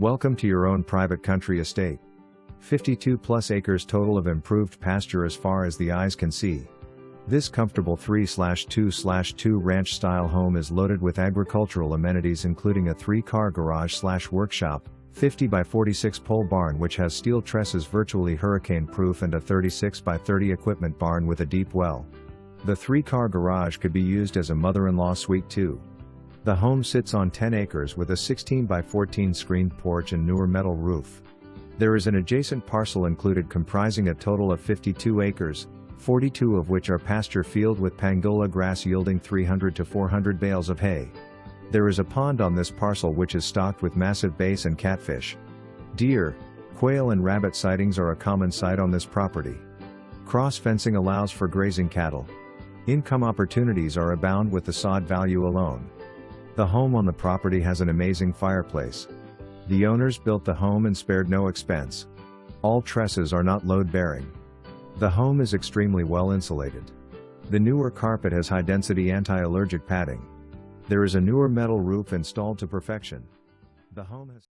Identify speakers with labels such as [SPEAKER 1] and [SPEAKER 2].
[SPEAKER 1] Welcome to your own private country estate. 52 plus acres total of improved pasture as far as the eyes can see. This comfortable 3/2/2 ranch style home is loaded with agricultural amenities including a 3-car garage/workshop, 50 by 46 pole barn which has steel trusses virtually hurricane proof, and a 36 by 30 equipment barn with a deep well. The 3-car garage could be used as a mother-in-law suite too. The home sits on 10 acres with a 16 by 14 screened porch and newer metal roof. There is an adjacent parcel included comprising a total of 52 acres, 42 of which are pasture field with pangola grass yielding 300 to 400 bales of hay. There is a pond on this parcel which is stocked with massive bass and catfish. Deer, quail and rabbit sightings are a common sight on this property. Cross fencing allows for grazing cattle. Income opportunities are abound with the sod value alone. The home on the property has an amazing fireplace. The owners built the home and spared no expense. All trusses are not load-bearing. The home is extremely well insulated. The newer carpet has high-density anti-allergic padding. There is a newer metal roof installed to perfection. The home has